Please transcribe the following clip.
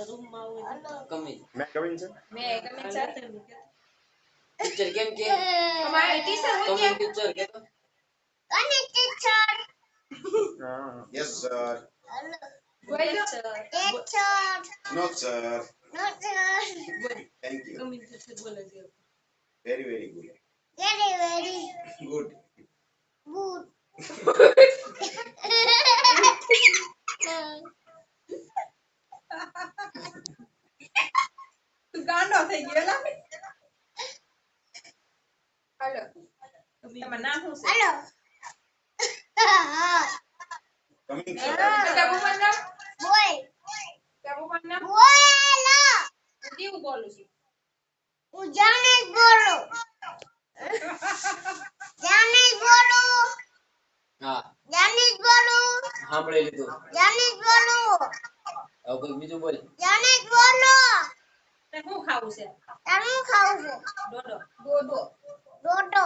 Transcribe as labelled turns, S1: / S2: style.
S1: Room માં હોય
S2: કમી
S3: મેં કવિન છે
S2: ટીચર કેમ કે
S4: અમારે ટીચર હોય
S2: કમી ટીચર કે તો
S5: અને ટીચર
S3: હા
S6: Yes, sir.
S4: બોલો
S5: teacher
S6: No, sir.
S5: not
S6: Thank you.
S1: કમી ટીચર બોલે છે
S6: Very, very good.
S5: very
S6: Good.
S5: good
S4: તું ગાંડો થઈ ગયો લા હાલો તમારું નામ શું છે
S5: hello
S6: Coming, sir.
S4: તારા પપ્પાનું નામ
S5: boy
S4: તારા પપ્પાનું નામ
S5: બોલો
S4: હું કેવું બોલું છું
S5: હું જાનેશ બોલું જાનેશ બોલું
S2: હા
S5: જાનેશ બોલું
S2: સાંભળી લીધું
S5: જાનેશ બોલું
S2: હવે કોઈ બીજું બોલ
S5: જાનેશ બોલું
S4: તારે શું ખાવું છે
S5: તારું ખાવું છે
S4: ડોડો ડોડો
S5: રોટો